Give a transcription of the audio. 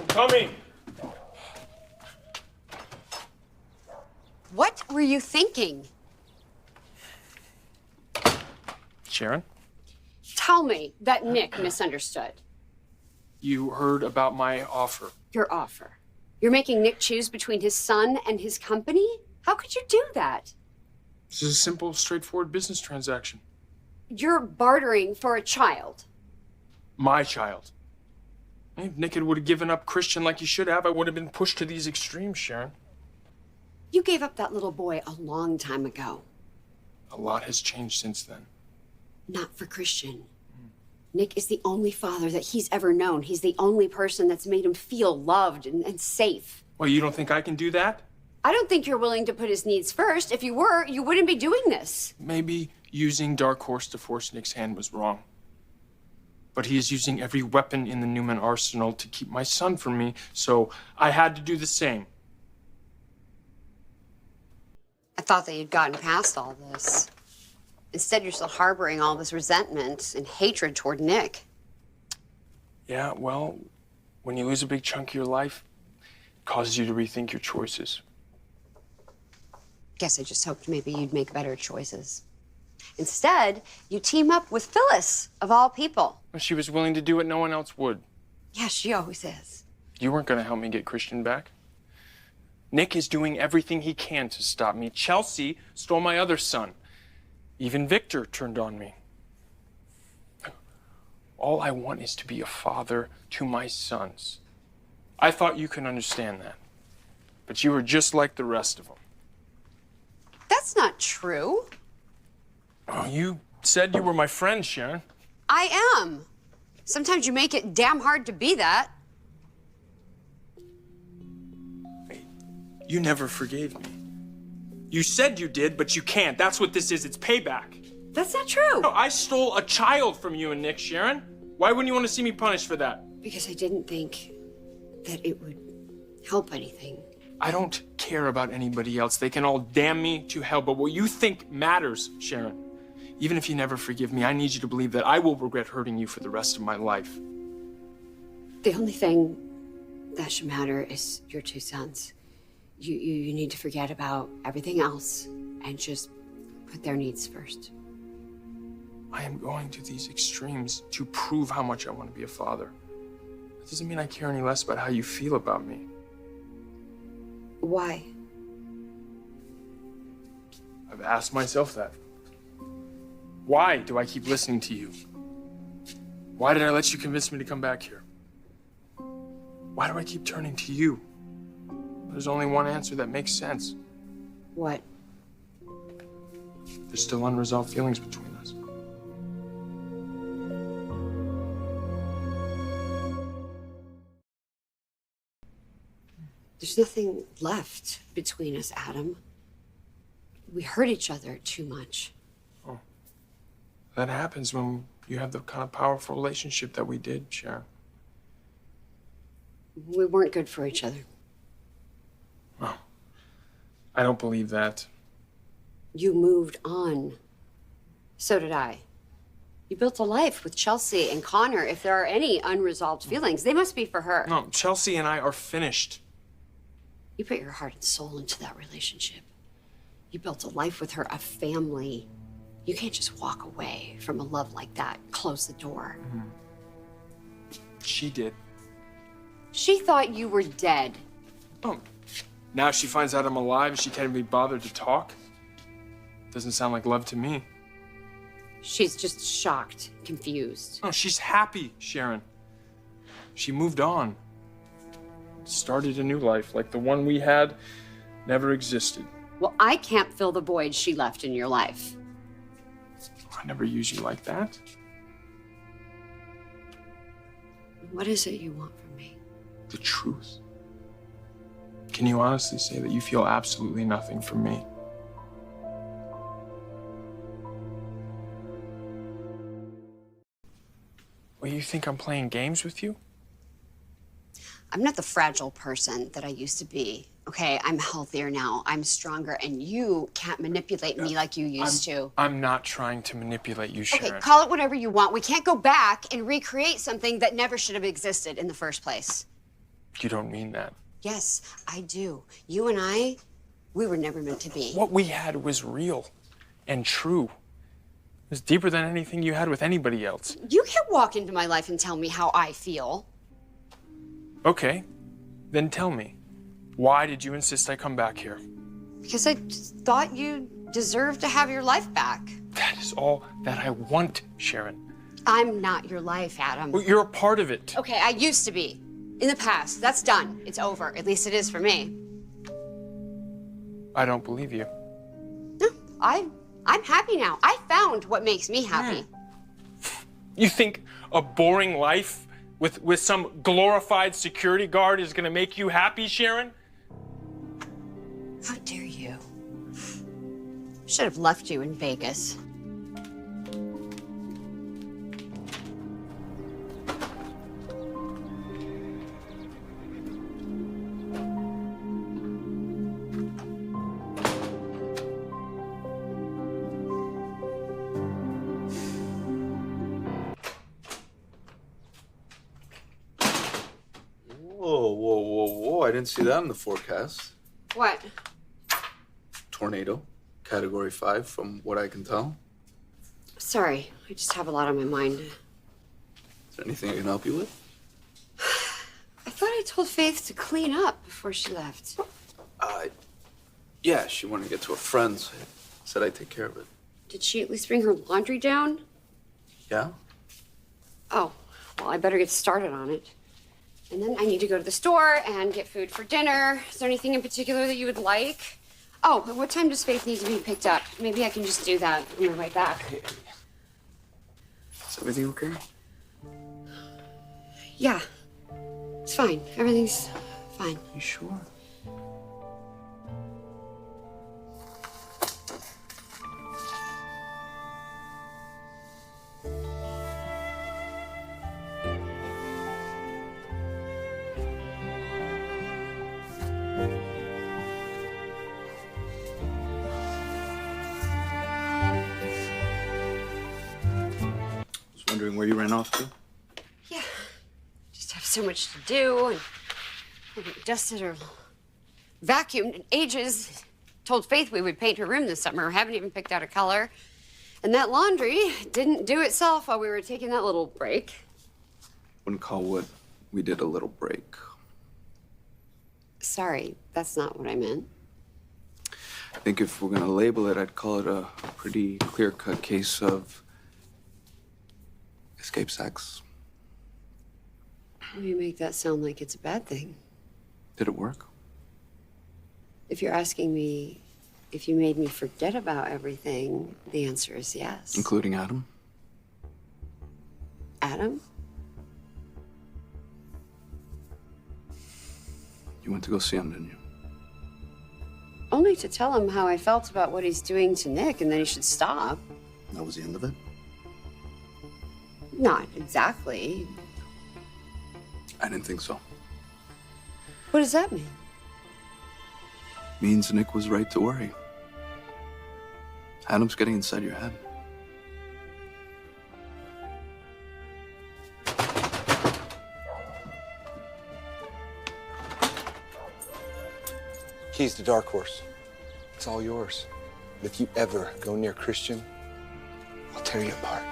Coming. What were you thinking? Sharon? Tell me that Nick misunderstood. You heard about my offer. Your offer. You're making Nick choose between his son and his company? How could you do that? This is a simple, straightforward business transaction. You're bartering for a child. My child. If Nick would have given up Christian like he should have, I would have been pushed to these extremes, Sharon. You gave up that little boy a long time ago. A lot has changed since then. Not for Christian. Nick is the only father that he's ever known. He's the only person that's made him feel loved and safe. Well, you don't think I can do that? I don't think you're willing to put his needs first. If you were, you wouldn't be doing this. Maybe using Dark Horse to force Nick's hand was wrong. But he is using every weapon in the Newman arsenal to keep my son from me, so I had to do the same. I thought that you'd gotten past all this. Instead, you're still harboring all this resentment and hatred toward Nick. Yeah, well, when you lose a big chunk of your life, it causes you to rethink your choices. Guess I just hoped maybe you'd make better choices. Instead, you team up with Phyllis, of all people. She was willing to do what no one else would. Yeah, she always is. You weren't going to help me get Christian back. Nick is doing everything he can to stop me. Chelsea stole my other son. Even Victor turned on me. All I want is to be a father to my sons. I thought you could understand that. But you were just like the rest of them. That's not true. Oh, you said you were my friend, Sharon. I am. Sometimes you make it damn hard to be that. You never forgave me. You said you did, but you can't. That's what this is. It's payback. That's not true. No, I stole a child from you and Nick, Sharon. Why wouldn't you want to see me punished for that? Because I didn't think that it would help anything. I don't care about anybody else. They can all damn me to hell, but what you think matters, Sharon. Even if you never forgive me, I need you to believe that I will regret hurting you for the rest of my life. The only thing that should matter is your two sons. You need to forget about everything else and just put their needs first. I am going to these extremes to prove how much I want to be a father. That doesn't mean I care any less about how you feel about me. Why? I've asked myself that. Why do I keep listening to you? Why did I let you convince me to come back here? Why do I keep turning to you? There's only one answer that makes sense. What? There's still unresolved feelings between us. There's nothing left between us, Adam. We hurt each other too much. Oh. That happens when you have the kind of powerful relationship that we did, Sharon. We weren't good for each other. Oh. I don't believe that. You moved on. So did I. You built a life with Chelsea and Connor. If there are any unresolved feelings, they must be for her. No, Chelsea and I are finished. You put your heart and soul into that relationship. You built a life with her, a family. You can't just walk away from a love like that. Close the door. Mm-hmm. She did. She thought you were dead. Oh, now she finds out I'm alive and she can't be bothered to talk? Doesn't sound like love to me. She's just shocked, confused. No, she's happy, Sharon. She moved on. Started a new life, like the one we had never existed. Well, I can't fill the void she left in your life. I never used you like that. What is it you want from me? The truth. Can you honestly say that you feel absolutely nothing from me? Well, you think I'm playing games with you? I'm not the fragile person that I used to be. Okay, I'm healthier now. I'm stronger, and you can't manipulate me like you used to. I'm not trying to manipulate you, Sharon. Okay, call it whatever you want. We can't go back and recreate something that never should have existed in the first place. You don't mean that. Yes, I do. You and I, we were never meant to be. What we had was real and true. It was deeper than anything you had with anybody else. You can't walk into my life and tell me how I feel. Okay, then tell me. Why did you insist I come back here? Because I just thought you deserved to have your life back. That is all that I want, Sharon. I'm not your life, Adam. Well, you're a part of it. Okay, I used to be. In the past. That's done. It's over. At least it is for me. I don't believe you. No, I'm happy now. I found what makes me happy. You think a boring life with some glorified security guard is gonna make you happy, Sharon? How dare you? Should have left you in Vegas. Whoa. I didn't see that in the forecast. What? Tornado, category 5, from what I can tell. Sorry, I just have a lot on my mind. Is there anything I can help you with? I thought I told Faith to clean up before she left. Yeah, she wanted to get to a friend's. Said I'd take care of it. Did she at least bring her laundry down? Yeah? Oh, well, I better get started on it. And then I need to go to the store and get food for dinner. Is there anything in particular that you would like? Oh, but what time does Faith need to be picked up? Maybe I can just do that on my way back. Is everything okay? Yeah, it's fine. Everything's fine. You sure? Wondering where you ran off to? Yeah, just have so much to do, and I haven't dusted or vacuumed in ages. Told Faith we would paint her room this summer. Haven't even picked out a color. And that laundry didn't do itself while we were taking that little break. Wouldn't call what we did a little break. Sorry, that's not what I meant. I think if we're gonna label it, I'd call it a pretty clear-cut case of escape sex. You make that sound like it's a bad thing. Did it work? If you're asking me if you made me forget about everything, the answer is yes. Including Adam? Adam? You went to go see him, didn't you? Only to tell him how I felt about what he's doing to Nick and that he should stop. That was the end of it? Not exactly. I didn't think so. What does that mean? Means Nick was right to worry. Adam's getting inside your head. Keys to Dark Horse. It's all yours. But if you ever go near Christian, I'll tear you apart.